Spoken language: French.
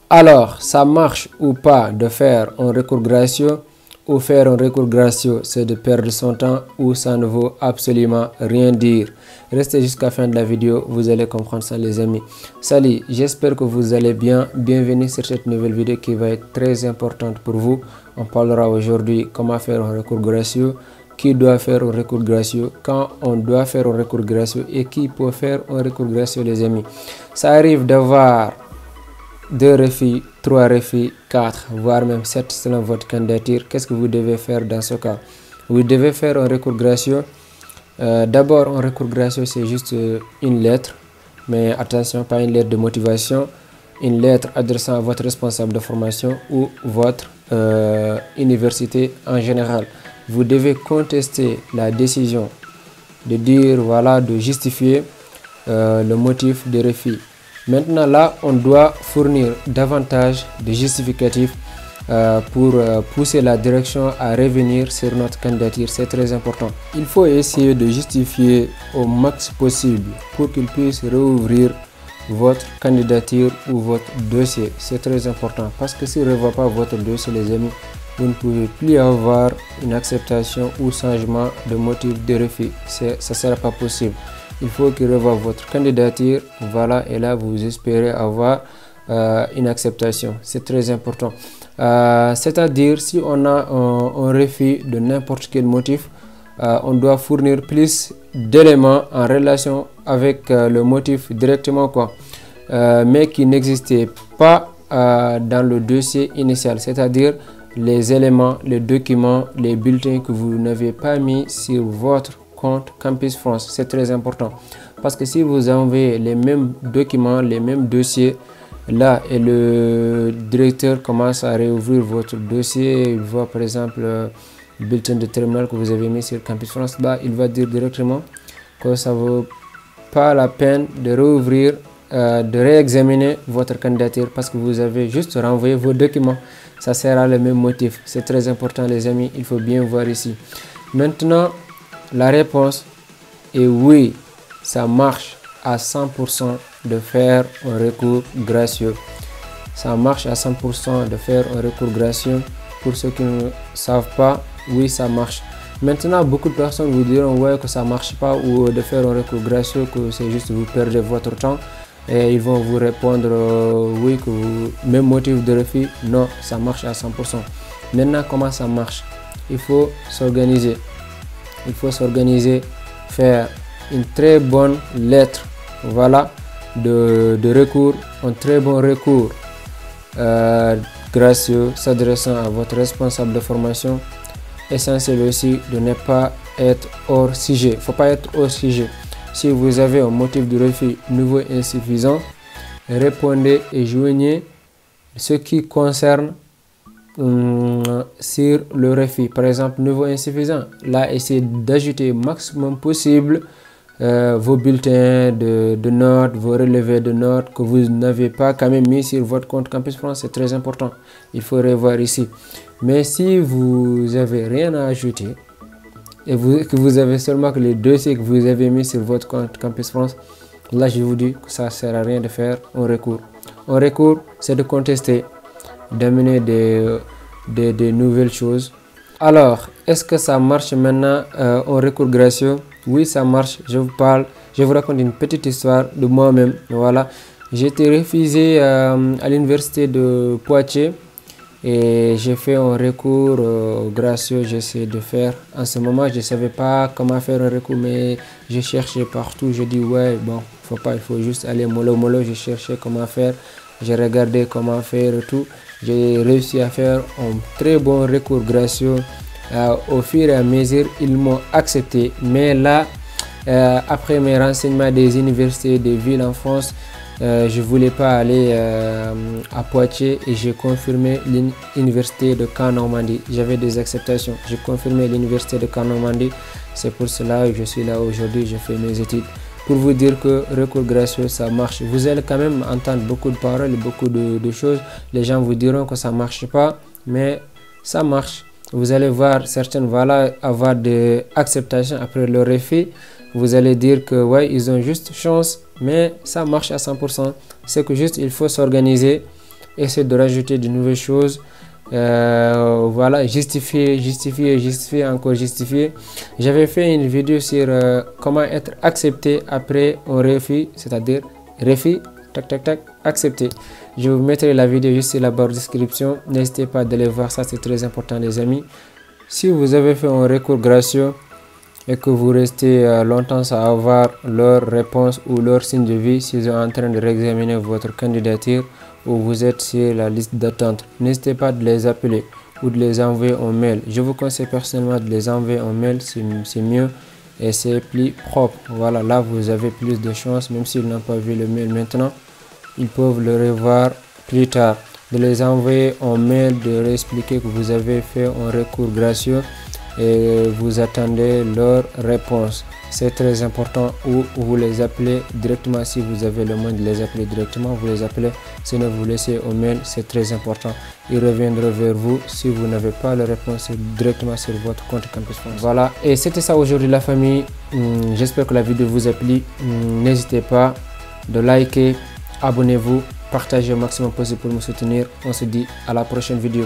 Alors, ça marche ou pas de faire un recours gracieux ou faire un recours gracieux, c'est de perdre son temps ou ça ne vaut absolument rien dire. Restez jusqu'à la fin de la vidéo, vous allez comprendre ça les amis. Salut, j'espère que vous allez bien. Bienvenue sur cette nouvelle vidéo qui va être très importante pour vous. On parlera aujourd'hui comment faire un recours gracieux, qui doit faire un recours gracieux, quand on doit faire un recours gracieux et qui peut faire un recours gracieux les amis. Ça arrive d'avoir 2 refus, 3 refus, 4, voire même 7 selon votre candidature. Qu'est-ce que vous devez faire dans ce cas? Vous devez faire un recours gracieux. D'abord, un recours gracieux, c'est juste une lettre. Mais attention, pas une lettre de motivation. Une lettre adressant à votre responsable de formation ou votre université en général. Vous devez contester la décision de dire, voilà, de justifier le motif de refus. Maintenant, là, on doit fournir davantage de justificatifs pour pousser la direction à revenir sur notre candidature. C'est très important. Il faut essayer de justifier au max possible pour qu'il puisse rouvrir votre candidature ou votre dossier. C'est très important parce que s'il ne revoit pas votre dossier, les amis, vous ne pouvez plus avoir une acceptation ou changement de motif de refus. Ça ne sera pas possible. Il faut qu'il revoie votre candidature, voilà, et là vous espérez avoir une acceptation. C'est très important. C'est-à-dire, si on a un refus de n'importe quel motif, on doit fournir plus d'éléments en relation avec le motif directement, quoi, mais qui n'existait pas dans le dossier initial, c'est-à-dire les éléments, les documents, les bulletins que vous n'avez pas mis sur votre compte Campus France. C'est très important parce que si vous envoyez les mêmes documents, les mêmes dossiers là et le directeur commence à réouvrir votre dossier, il voit par exemple le bulletin de terminale que vous avez mis sur Campus France, là il va dire directement que ça ne vaut pas la peine de réouvrir, de réexaminer votre candidature parce que vous avez juste renvoyé vos documents. Ça sera le même motif. C'est très important les amis, il faut bien voir ici. Maintenant, la réponse est oui, ça marche à 100% de faire un recours gracieux. Ça marche à 100% de faire un recours gracieux. Pour ceux qui ne savent pas, oui, ça marche. Maintenant, beaucoup de personnes vous diront ouais, que ça ne marche pas ou de faire un recours gracieux, que c'est juste vous perdez votre temps. Et ils vont vous répondre oui, que vous, même motif de refus, non, ça marche à 100%. Maintenant, comment ça marche? Il faut s'organiser. Il faut s'organiser, faire une très bonne lettre, voilà, de recours, un très bon recours gracieux s'adressant à votre responsable de formation. Essentiel aussi de ne pas être hors sujet. Il ne faut pas être hors sujet. Si vous avez un motif de refus nouveau insuffisant, répondez et joignez ce qui concerne sur le refus. Par exemple, nouveau insuffisant, là essayez d'ajouter au maximum possible vos bulletins de notes, vos relevés de notes que vous n'avez pas quand même mis sur votre compte Campus France. C'est très important, il faut revoir ici. Mais si vous n'avez rien à ajouter et que vous avez seulement que les dossiers que vous avez mis sur votre compte Campus France, là je vous dis que ça ne sert à rien de faire un recours. Un recours, c'est de contester, d'amener des nouvelles choses. Alors, est-ce que ça marche maintenant un recours gracieux? Oui, ça marche. Je vous raconte une petite histoire de moi-même. Voilà, j'ai été refusé à l'université de Poitiers et j'ai fait un recours gracieux. J'essaie de faire. En ce moment, je ne savais pas comment faire un recours, mais je cherchais partout. Je dis ouais, bon, il faut juste aller mollo. Je cherchais comment faire. J'ai regardé comment faire et tout. J'ai réussi à faire un très bon recours gracieux. Au fur et à mesure, ils m'ont accepté. Mais là, après mes renseignements des universités, des villes en France, je ne voulais pas aller à Poitiers et j'ai confirmé l'université de Caen-Normandie. J'avais des acceptations. J'ai confirmé l'université de Caen-Normandie. C'est pour cela que je suis là aujourd'hui. Je fais mes études. Pour vous dire que recours gracieux, ça marche. Vous allez quand même entendre beaucoup de paroles, beaucoup de choses. Les gens vous diront que ça ne marche pas, mais ça marche. Vous allez voir certaines, voilà, avoir des acceptations après le refus. Vous allez dire que ouais, ils ont juste chance, mais ça marche à 100%. C'est que juste il faut s'organiser, essayer de rajouter de nouvelles choses. Voilà, justifier, encore justifier. J'avais fait une vidéo sur comment être accepté après un refus, c'est-à-dire refus, tac, accepté. Je vous mettrai la vidéo juste sur la barre de description. N'hésitez pas d'aller voir ça, c'est très important les amis. Si vous avez fait un recours gracieux et que vous restez longtemps sans avoir leur réponse ou leur signe de vie, si vous êtes en train de réexaminer votre candidature ou vous êtes sur la liste d'attente, n'hésitez pas de les appeler ou de les envoyer en mail. Je vous conseille personnellement de les envoyer en mail, c'est mieux et c'est plus propre. Voilà, là vous avez plus de chance, même s'ils n'ont pas vu le mail maintenant, ils peuvent le revoir plus tard. De les envoyer en mail, de leur expliquer que vous avez fait un recours gracieux et vous attendez leur réponse. C'est très important, ou vous les appelez directement. Si vous avez le moyen de les appeler directement, vous les appelez, sinon vous laissez au mail, c'est très important. Ils reviendront vers vous si vous n'avez pas la réponse directement sur votre compte Campus France. Voilà, et c'était ça aujourd'hui la famille. J'espère que la vidéo vous a plu. N'hésitez pas de liker, abonnez-vous, partagez au maximum possible pour me soutenir. On se dit à la prochaine vidéo.